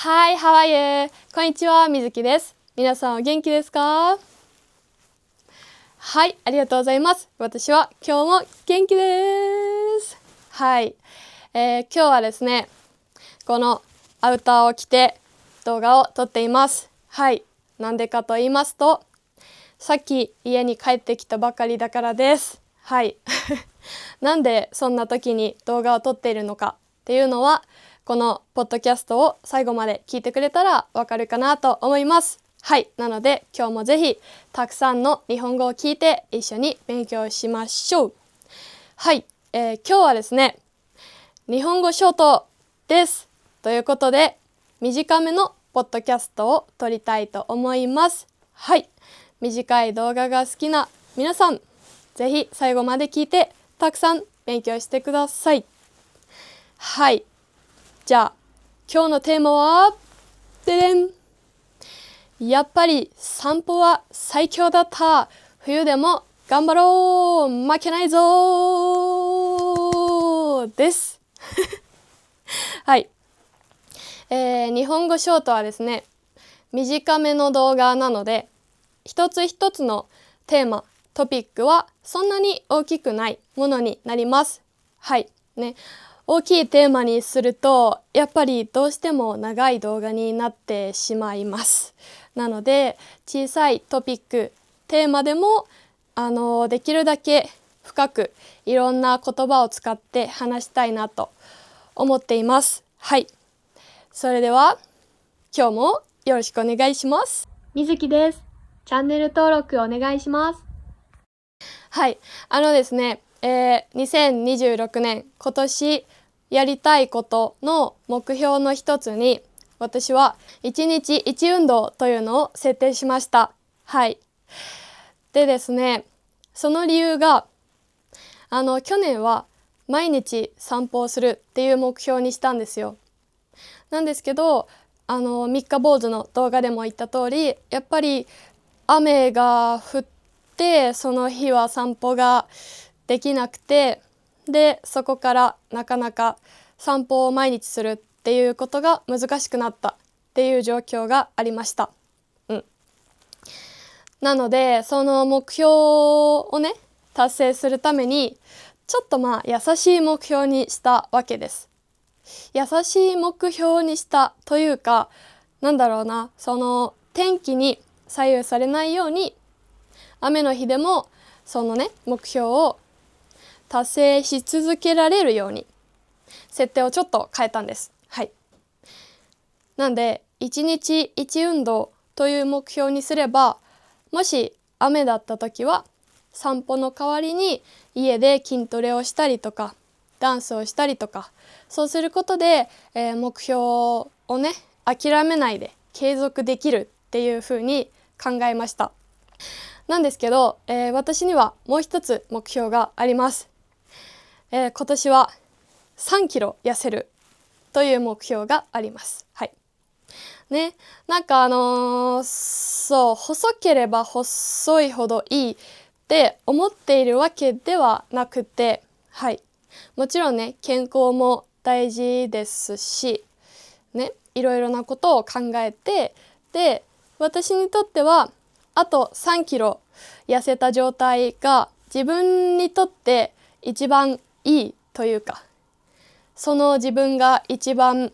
Hi, how are you? こんにちは、みずきです。皆さんお元気ですか？はい、ありがとうございます。私は今日も元気です。はい、今日はですね、このアウターを着て動画を撮っています。はい、なんでかと言いますと、さっき家に帰ってきたばかりだからです。はい。なんでそんな時に動画を撮っているのかっていうのは、このポッドキャストを最後まで聞いてくれたらわかるかなと思います。はい。なので今日もぜひたくさんの日本語を聞いて一緒に勉強しましょう。はい。今日はですね、日本語ショートです。ということで、短めのポッドキャストを撮りたいと思います。はい。短い動画が好きな皆さん、ぜひ最後まで聞いてたくさん勉強してください。はい。じゃあ今日のテーマはででん。やっぱり散歩は最強だった。冬でも頑張ろう。負けないぞです。はい。日本語ショートはですね、短めの動画なので、一つ一つのテーマ、トピックはそんなに大きくないものになります。はい。ね。大きいテーマにすると、やっぱりどうしても長い動画になってしまいます。なので、小さいトピック、テーマでも、できるだけ深くいろんな言葉を使って話したいなと思っています。はい。それでは、今日もよろしくお願いします。みずきです。チャンネル登録お願いします。はい。ですね、2026年今年やりたいことの目標の一つに、私は1日1運動というのを設定しました。はい。でですね、その理由が、去年は毎日散歩をするっていう目標にしたんですよ。なんですけど、三日坊主の動画でも言った通り、やっぱり雨が降ってその日は散歩ができなくて、でそこからなかなか散歩を毎日するっていうことが難しくなったっていう状況がありました。なのでその目標をね達成するためにちょっと優しい目標にしたわけです。優しい目標にしたというか、なんだろうな、その天気に左右されないように、雨の日でもそのね目標を達成し続けられるように設定をちょっと変えたんです。はい。なんで1日1運動という目標にすれば、もし雨だった時は散歩の代わりに家で筋トレをしたりとかダンスをしたりとか、そうすることで、目標をね諦めないで継続できるっていうふうに考えました。なんですけど、私にはもう一つ目標があります。今年は3キロ痩せるという目標があります。はい。ね、なんかそう、細ければ細いほどいいって思っているわけではなくて、はい。もちろんね、健康も大事ですし、ね、いろいろなことを考えて、で、私にとっては、あと3キロ痩せた状態が自分にとって一番いいというか、その自分が一番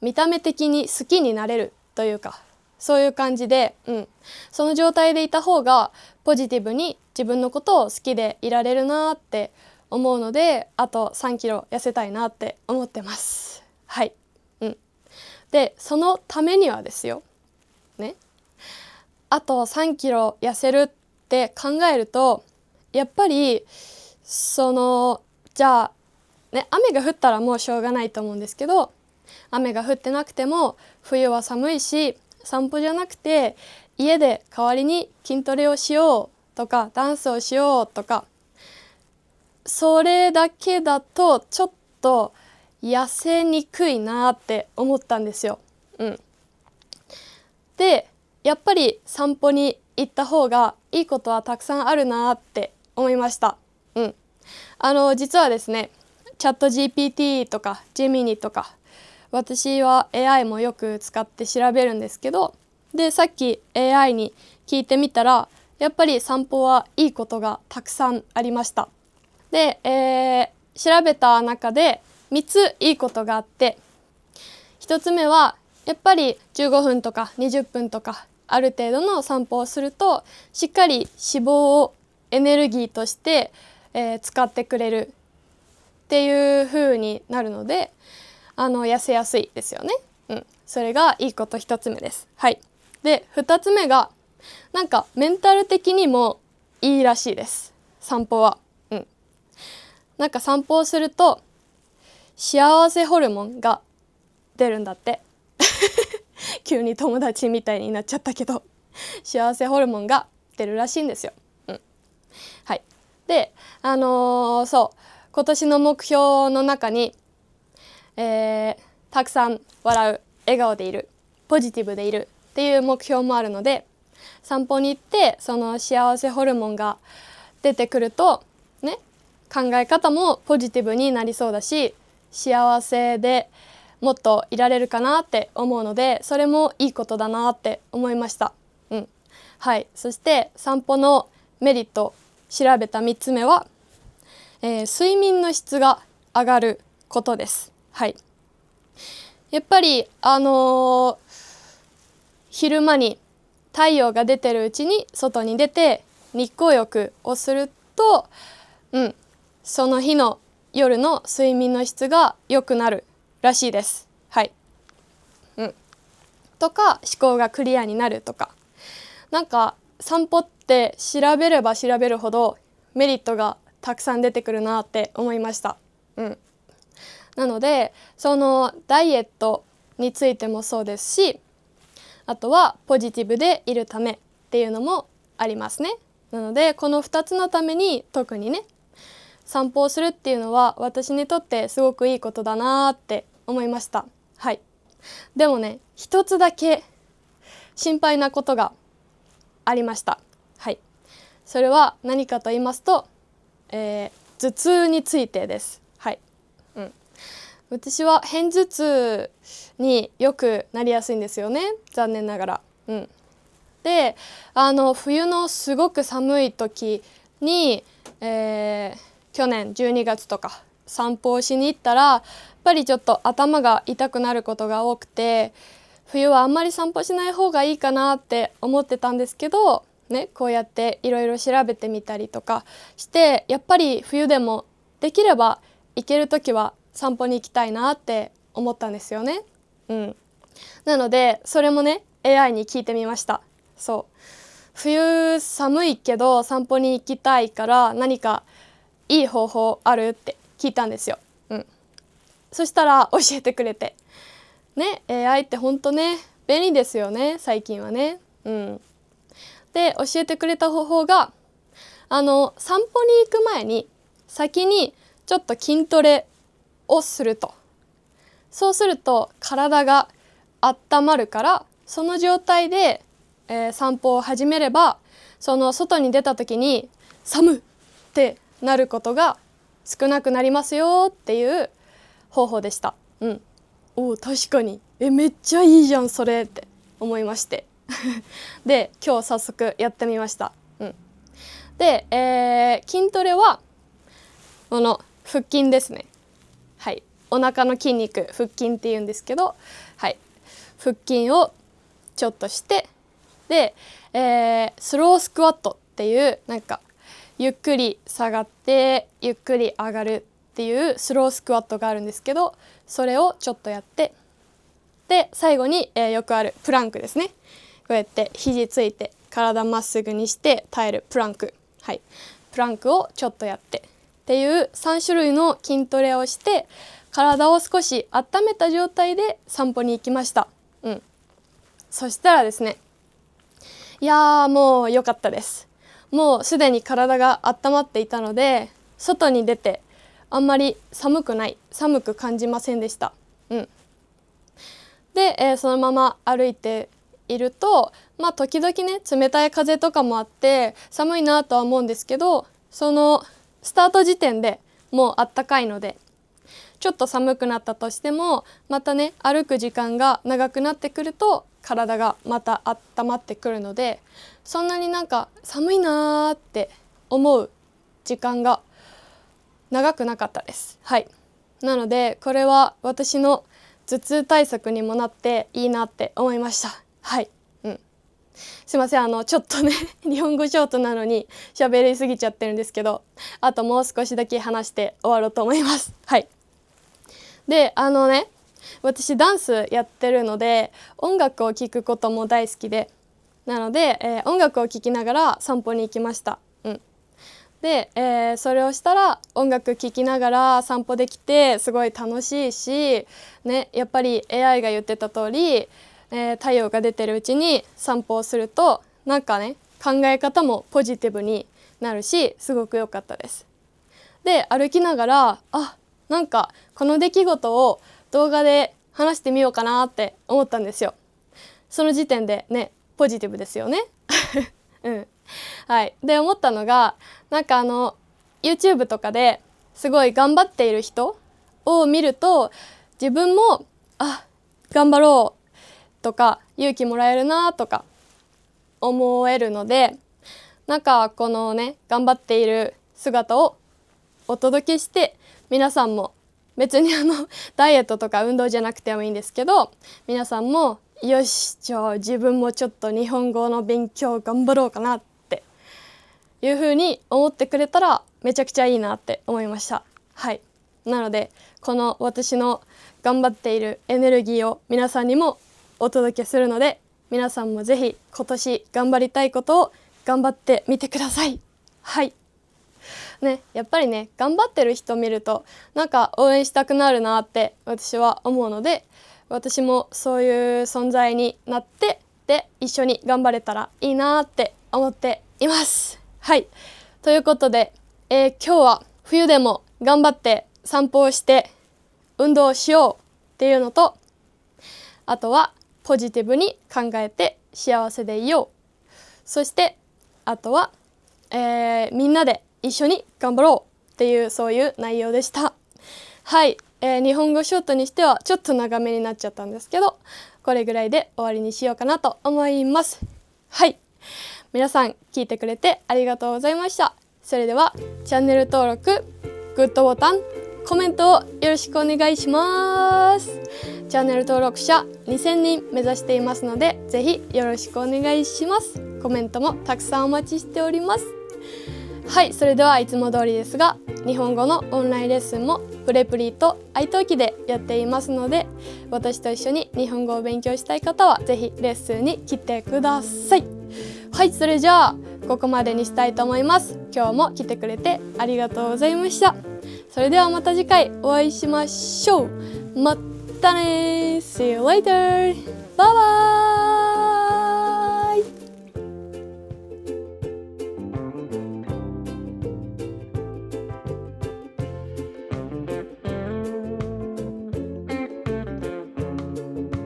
見た目的に好きになれるというか、そういう感じで、その状態でいた方がポジティブに自分のことを好きでいられるなって思うので、あと3キロ痩せたいなって思ってます。はい。で、そのためにはですよ、ね、あと3キロ痩せるって考えると、やっぱりじゃあね、雨が降ったらもうしょうがないと思うんですけど、雨が降ってなくても冬は寒いし、散歩じゃなくて家で代わりに筋トレをしようとかダンスをしようとか、それだけだとちょっと痩せにくいなって思ったんですよ。で、やっぱり散歩に行った方がいいことはたくさんあるなって思いました。実はですね、チャット GPT とかジェミニとか私は AI もよく使って調べるんですけど、でさっき AI に聞いてみたらやっぱり散歩はいいことがたくさんありました。で、調べた中で3ついいことがあって、1つ目はやっぱり15分とか20分とかある程度の散歩をするとしっかり脂肪をエネルギーとして、使ってくれるっていう風になるので痩せやすいですよね。それがいいこと1つ目です。はい。で2つ目がなんかメンタル的にもいいらしいです。散歩は。なんか散歩をすると幸せホルモンが出るんだって急に友達みたいになっちゃったけど幸せホルモンが出るらしいんですよ。はい。でそう今年の目標の中に、たくさん笑う、笑顔でいる、ポジティブでいるっていう目標もあるので、散歩に行ってその幸せホルモンが出てくるとね、考え方もポジティブになりそうだし、幸せでもっといられるかなって思うので、それもいいことだなって思いました。はい。そして散歩のメリット調べた3つ目は、睡眠の質が上がることです。はい。やっぱり昼間に太陽が出てるうちに外に出て日光浴をすると、その日の夜の睡眠の質が良くなるらしいです。はい。とか思考がクリアになるとか、なんか散歩って調べれば調べるほどメリットがたくさん出てくるなって思いました。なのでそのダイエットについてもそうですし、あとはポジティブでいるためっていうのもありますね。なのでこの2つのために特にね、散歩をするっていうのは私にとってすごくいいことだなって思いました。はい。でもね、一つだけ心配なことがありました。はい。それは何かと言いますと、頭痛についてです。はい。私は片頭痛によくなりやすいんですよね、残念ながら。で冬のすごく寒い時に、去年12月とか散歩をしに行ったらやっぱりちょっと頭が痛くなることが多くて、冬はあんまり散歩しない方がいいかなって思ってたんですけどね、こうやっていろいろ調べてみたりとかしてやっぱり冬でもできれば行ける時は散歩に行きたいなって思ったんですよね。なのでそれもね AI に聞いてみました。そう冬寒いけど散歩に行きたいから何かいい方法あるって聞いたんですよ。そしたら教えてくれてね、 AI ってほんとね便利ですよね最近はね。で教えてくれた方法が散歩に行く前に先にちょっと筋トレをすると、そうすると体が温まるから、その状態で、散歩を始めればその外に出た時に寒ってなることが少なくなりますよっていう方法でした。確かにめっちゃいいじゃんそれって思いましてで今日早速やってみました。で、筋トレはこの腹筋ですね。はい、お腹の筋肉腹筋っていうんですけど、はい、腹筋をちょっとして、で、スロースクワットっていうなんかゆっくり下がってゆっくり上がるっていうスロースクワットがあるんですけど、それをちょっとやって、で最後に、よくあるプランクですね。こうやって肘ついて体まっすぐにして耐えるプランク、はい、プランクをちょっとやってっていう3種類の筋トレをして体を少し温めた状態で散歩に行きました。そしたらですね、いやもう良かったです。もうすでに体が温まっていたので外に出てあんまり寒く感じませんでした。で、そのまま歩いていると時々ね冷たい風とかもあって寒いなとは思うんですけど、そのスタート時点でもうあったかいのでちょっと寒くなったとしてもまたね歩く時間が長くなってくると体がまた温まってくるので、そんなになんか寒いなーって思う時間が長くなかったです。はい。なのでこれは私の頭痛対策にもなっていいなって思いました。はい。すいません、ちょっとね日本語ショートなのに喋りすぎちゃってるんですけど、あともう少しだけ話して終わろうと思います。はい。で私ダンスやってるので音楽を聴くことも大好きで、なので、音楽を聴きながら散歩に行きました。で、それをしたら音楽聴きながら散歩できてすごい楽しいし、ね、やっぱり AI が言ってた通り、太陽が出てるうちに散歩をするとなんかね考え方もポジティブになるし、すごく良かったです。で歩きながらなんかこの出来事を動画で話してみようかなって思ったんですよ。その時点でねポジティブですよね。はい。で思ったのがなんかYouTube とかですごい頑張っている人を見ると自分も頑張ろうとか勇気もらえるなとか思えるので、なんかこのね頑張っている姿をお届けして、皆さんも別にダイエットとか運動じゃなくてもいいんですけど、皆さんもよしじゃあ自分もちょっと日本語の勉強頑張ろうかなっていう風に思ってくれたらめちゃくちゃいいなって思いました。はい。なのでこの私の頑張っているエネルギーを皆さんにもお届けするので、皆さんもぜひ今年頑張りたいことを頑張ってみてください。はいね、やっぱりね頑張ってる人見るとなんか応援したくなるなって私は思うので、私もそういう存在になってで一緒に頑張れたらいいなって思っています。はい。ということで、今日は冬でも頑張って散歩をして運動をしようっていうのと、あとはポジティブに考えて幸せでいよう、そしてあとは、みんなで一緒に頑張ろうっていうそういう内容でした。はい、日本語ショートにしてはちょっと長めになっちゃったんですけど、これぐらいで終わりにしようかなと思います。はい、皆さん聞いてくれてありがとうございました。それではチャンネル登録、グッドボタン、コメントをよろしくお願いします。チャンネル登録者2000人目指していますので、ぜひよろしくお願いします。コメントもたくさんお待ちしております。はい、それではいつも通りですが、日本語のオンラインレッスンもプレプリとiTalkiでやっていますので、私と一緒に日本語を勉強したい方はぜひレッスンに来てください。はい、それじゃあここまでにしたいと思います。今日も来てくれてありがとうございました。それではまた次回お会いしましょう。またね。See you later. Bye bye.